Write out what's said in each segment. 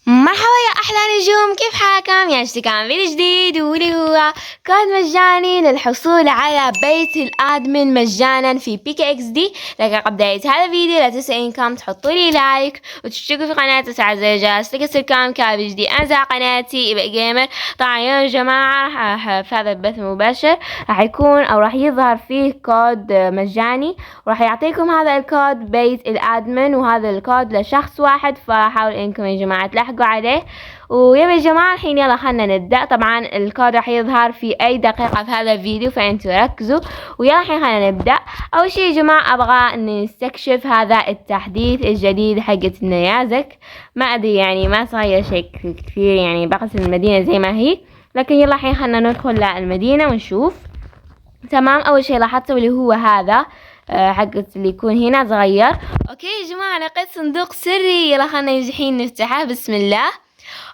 مرحبا يا أحلى نجوم، كيف حالكم؟ يا اشتكام فيديو جديد واللي هو كود مجاني للحصول على بيت الأدمن مجانا في PKXD. لكن قبل بداية هذا الفيديو لا تنسوا إنكم تحطوا لي لايك وتشتركوا في قناتي وتفعلوا زر الجرس ليصلكم كل جديد أنزل قناتي إبقى جيمر. طبعا يا جماعة في هذا البث المباشر راح يكون أو راح يظهر فيه كود مجاني، وراح يعطيكم هذا الكود بيت الأدمن، وهذا الكود لشخص واحد، فحاول إنكم يا جماعة تلحقوا عليه. ويا جماعة الحين يلا خلنا نبدأ. طبعا الكود راح يظهر في أي دقيقة في هذا الفيديو، فأنتوا ركزوا ويلا الحين خلنا نبدأ. أول شي يا جماعة أبغى إن نستكشف هذا التحديث الجديد حقت النيازك. ما أدري يعني ما صاير شيء كثير، يعني بقت المدينة زي ما هي، لكن يلا الحين خلنا ندخل للمدينة ونشوف. تمام، أول شي لاحظته اللي هو هذا حقت اللي يكون هنا صغير. اوكي يا جماعة لقيت صندوق سري، يلا خلنا الحين نفتحه. بسم الله.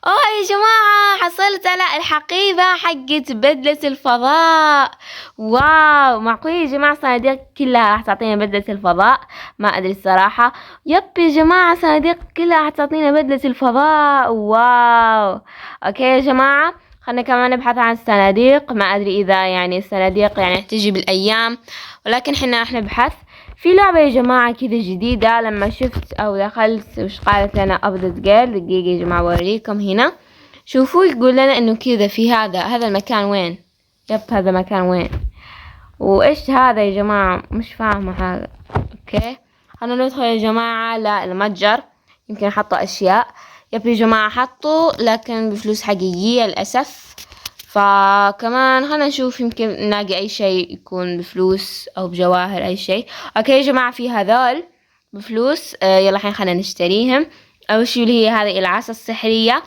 يا جماعة حصلت على الحقيبة حقت بدلة الفضاء. واو، معقول يا جماعة صناديق كلها راح تعطينا بدلة الفضاء؟ ما ادري الصراحة. يب يا جماعة صناديق كلها راح تعطينا بدلة الفضاء. واو. اوكي يا جماعة خلنا كمان نبحث عن الصناديق. ما ادري اذا يعني الصناديق يعني تجي بالايام، ولكن حنا راح نبحث في لعبة يا جماعة كذا جديدة. لما شفت او دخلت وش قالت لنا ابديت جير. دقيقة يا جماعة بوريكم هنا. شوفوا يقول لنا انه كذا في هذا المكان وين. يب هذا مكان وين، وايش هذا يا جماعة؟ مش فاهمة هذا. اوكي خلنا ندخل يا جماعة للمتجر، يمكن حطوا اشياء. يب يا جماعة حطوا لكن بفلوس حقيقية للأسف. فكمان خلنا نشوف يمكن نلاقي أي شيء يكون بفلوس أو بجواهر أي شيء. أوكي يا جماعة في هذول بفلوس. يلا الحين خلنا نشتريهم. أول شيء اللي هي هذه العصا السحرية.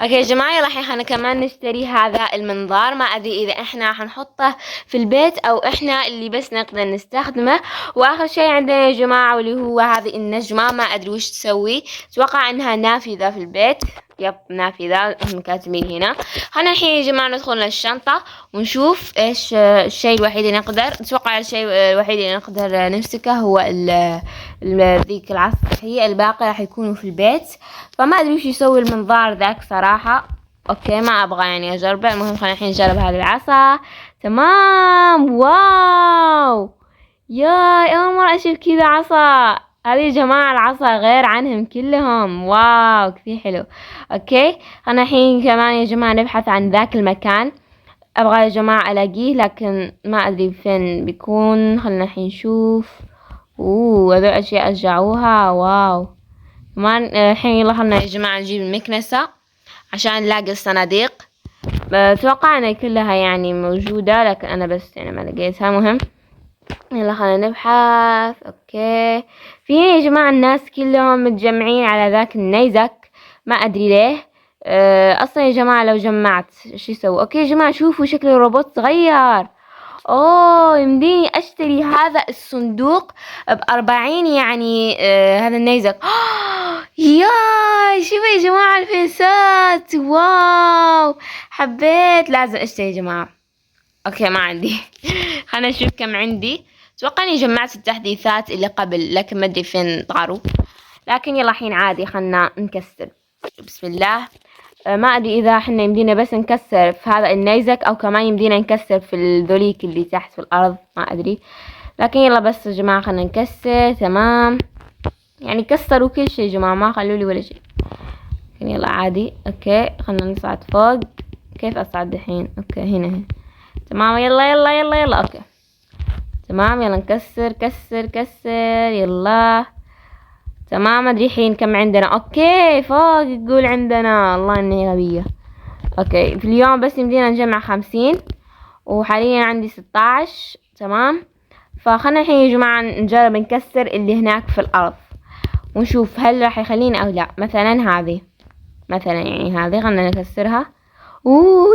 اوكي يا جماعة يلا الحين خلنا كمان نشتري هذا المنظار. ما ادري اذا احنا حنحطه في البيت او احنا اللي بس نقدر نستخدمه. واخر شيء عندنا يا جماعة واللي هو هذه النجمة. ما ادري وش تسوي، اتوقع انها نافذة في البيت. يب نافذة هم كاتبين هنا. خلنا الحين يا جماعة ندخل للشنطة ونشوف ايش الشيء الوحيد اللي نقدر. اتوقع الشيء الوحيد اللي نقدر نمسكه هو ذيك العصا السحرية. الباقي راح يكونوا في البيت، فما ادري وش يسوي المنظار ذاك صراحة. اوكي ما ابغى يعني اجربه. المهم خلينا الحين نجرب هذه العصا. تمام. واو يا اول مرة اشوف كذا عصا. هذه يا جماعة العصا غير عنهم كلهم. واو كثير حلو. اوكي خلينا الحين كمان يا جماعة نبحث عن ذاك المكان. ابغى يا جماعة الاقيه لكن ما ادري فين بيكون. خلينا الحين نشوف. هذول اشياء رجعوها. واو كمان الحين يلا خلنا يا جماعة نجيب المكنسة عشان نلاقي الصناديق. اتوقع انها كلها يعني موجودة، لكن انا بس يعني ما لقيتها. مهم يلا خلنا نبحث. اوكي في يا جماعة الناس كلهم متجمعين على ذاك النيزك، ما ادري ليه. اصلا يا جماعة لو جمعت شو يسوي؟ اوكي يا جماعة شوفوا شكل الروبوت صغير. يمديني اشتري هذا الصندوق ب40 يعني. هذا النيزك. يا شوفوا يا جماعة الفيسات. واو حبيت، لازم اشتري يا جماعة. اوكي ما عندي. خلنا نشوف كم عندي. اتوقع اني جمعت التحديثات اللي قبل، لكن ما ادري فين طاروا. لكن يلا الحين عادي خلنا نكسر. بسم الله. ما ادري اذا احنا يمدينا بس نكسر في هذا النيزك او كمان يمدينا نكسر في الذوليك اللي تحت في الارض، ما ادري. لكن يلا بس يا جماعة خلنا نكسر. تمام يعني كسروا كل شيء يا جماعة، ما خلوا لي ولا شيء. يلا عادي. اوكي خلنا نصعد فوق. كيف اصعد الحين؟ اوكي هنا. تمام يلا يلا يلا يلا. اوكي تمام يلا نكسر كسر كسر. يلا تمام. ادري الحين كم عندنا. اوكي فوق يقول عندنا. الله اني غبية. اوكي في اليوم بس يمدينا نجمع 50 وحاليا عندي 16. تمام فخلنا الحين يا جماعة نجرب نكسر اللي هناك في الارض ونشوف هل راح يخلينا او لا. مثلا هذه، مثلا يعني هذه خلنا نكسرها.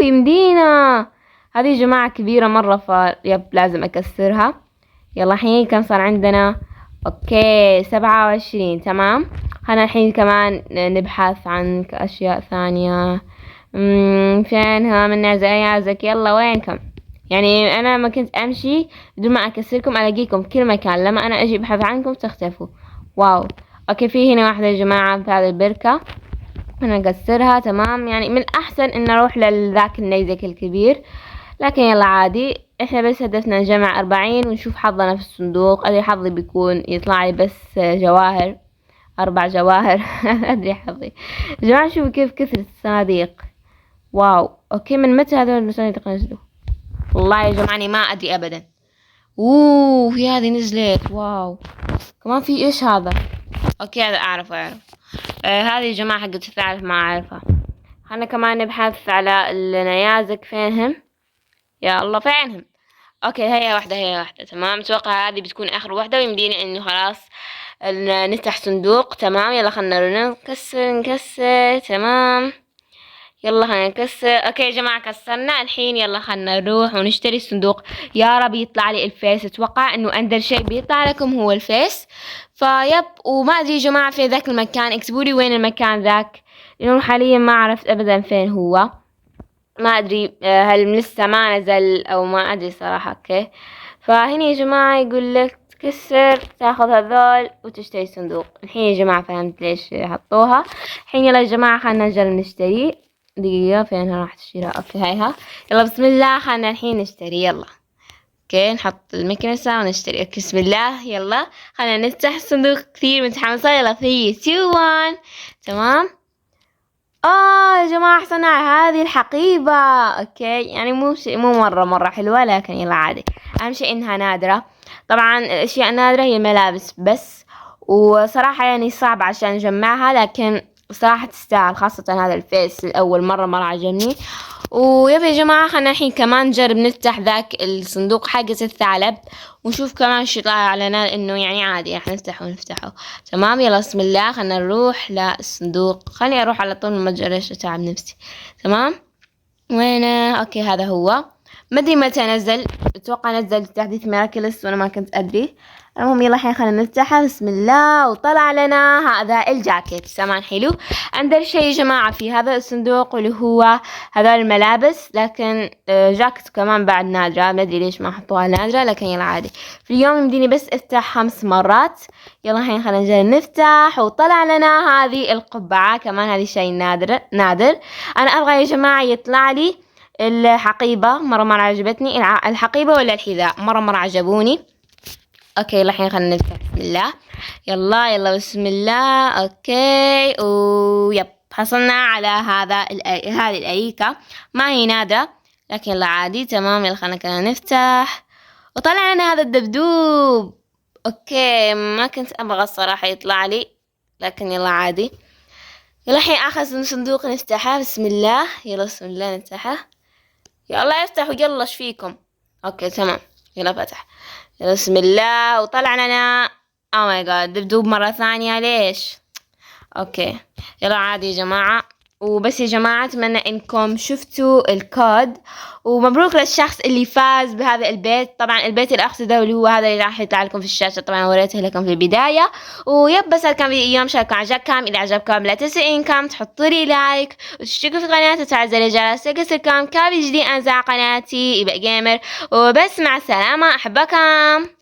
يمدينا. هذه يا جماعة كبيرة مرة، فيب لازم اكسرها. يلا الحين كم صار عندنا؟ اوكي 27. تمام خلنا الحين كمان نبحث عن اشياء ثانية. فينها من نعزك؟ يلا وينكم؟ يعني انا ما كنت امشي بدون ما اكسركم الاقيكم كل مكان، لما انا اجي ابحث عنكم تختفوا. واو اوكي في هنا واحدة يا جماعة في هذه البركة. أنا أقصرها تمام. يعني من الأحسن إن أروح لذاك النيزك الكبير، لكن يلا عادي. إحنا بس هدفنا نجمع 40 ونشوف حظنا في الصندوق. أدري حظي بيكون يطلع لي بس جواهر، 4 جواهر. أدري حظي. يا جماعة شوفوا كيف كثرة الصناديق. واو أوكي، من متى هذول الصناديق نزلوا؟ والله يا جماعة أنا ما أدري أبدا. اوه في هذه نزلت، واو. كمان في ايش هذا؟ اوكي هذا اعرف. هذه يا جماعة حقت الثالث ما اعرفها. خلنا كمان نبحث على النيازك، فينهم؟ يا الله فينهم. اوكي هي واحدة تمام. اتوقع هذه بتكون اخر واحدة ويمدينا انه خلاص نفتح صندوق. تمام يلا خلنا نكسر. تمام يلا خلينا نكسر. اوكي يا جماعة كسرنا الحين. يلا خلنا نروح ونشتري الصندوق. يا رب يطلع لي الفيس. اتوقع انه اندر شيء بيطلع لكم هو الفيس. فيب. وما ادري يا جماعة في ذاك المكان، اكتبوا لي وين المكان ذاك، لانه حاليا ما عرفت ابدا فين هو. ما ادري هل لسه ما نزل او ما ادري صراحة. اوكي فهنا يا جماعة يقول لك تكسر تاخذ هذول وتشتري صندوق. الحين يا جماعة فهمت ليش حطوها. الحين يلا يا جماعة خلنا نجرب نشتري. دقيقة فينها راح تشتريها؟ اوكي هايها. يلا بسم الله خلنا الحين نشتري. يلا اوكي نحط المكنسة ونشتري. اوكي بسم الله يلا خلنا نفتح الصندوق. كثير متحمسة. يلا 3 2 1 تمام. يا جماعة حصلنا على هذه الحقيبة. اوكي يعني مو مرة حلوة، لكن يلا عادي. اهم شيء انها نادرة. طبعا الاشياء النادرة هي الملابس بس، وصراحة يعني صعب عشان نجمعها، لكن صراحة تستاهل، خاصة هذا الفيس الأول مرة عجبني. ويا يا جماعة خلنا الحين كمان نجرب نفتح ذاك الصندوق حقة الثعلب ونشوف كمان شو يطلع علينا. انه يعني عادي راح نفتحه. تمام يلا بسم الله خلنا نروح للصندوق. خليني اروح على طول المتجر ليش اتعب نفسي. تمام وينه؟ اوكي هذا هو. ما ادري متى نزل. اتوقع نزل تحديث ميراكلس وانا ما كنت ادري. المهم يلا الحين خلينا نفتحها. بسم الله. وطلع لنا هذا الجاكيت كمان حلو. عندنا شيء يا جماعة في هذا الصندوق اللي هو هذول الملابس، لكن جاكيت كمان بعد نادرة. ما ادري ليش ما حطوها نادرة، لكن يلا عادي. في اليوم يمديني بس افتح 5 مرات. يلا الحين خلينا نجرب نفتح. وطلع لنا هذه القبعة كمان. هذه شيء نادر. انا ابغى يا جماعة يطلع لي الحقيبة. مرة عجبتني الحقيبة ولا الحذاء، مرة عجبوني. اوكي الحين خلينا نفتح. بسم الله يلا بسم الله. اوكي ويب حصلنا على هذه الأريكة. ما هي نادرة لكن لا عادي. تمام يلا خلينا نفتح. وطلع لنا هذا الدبدوب. اوكي ما كنت ابغى الصراحة يطلع لي، لكن يلا عادي. يلا الحين اخذ صندوق نفتحه. بسم الله يلا بسم الله نفتحه. يلا افتحوا يلا ايش فيكم. اوكي تمام يلا فتح. يلا بسم الله. وطلع لنا ماي جاد دبدوب مرة ثانية. ليش؟ اوكي يلا عادي يا جماعة. وبس يا جماعة اتمنى انكم شفتوا الكود، ومبروك للشخص اللي فاز بهذا البيت. طبعا البيت الاخضر ده اللي هو هذا اللي راح يطلع لكم في الشاشة، طبعا وريته لكم في البداية. ويب بس هذا كان فيديو اليوم. شاركوا عجبكم. اذا عجبكم لا تنسوا انكم تحطوا لي لايك وتشتركوا في القناة وتفعلوا زر الجرس ليصلكم كل جديد انزل قناتي إيباء جيمر. وبس مع السلامة، احبكم.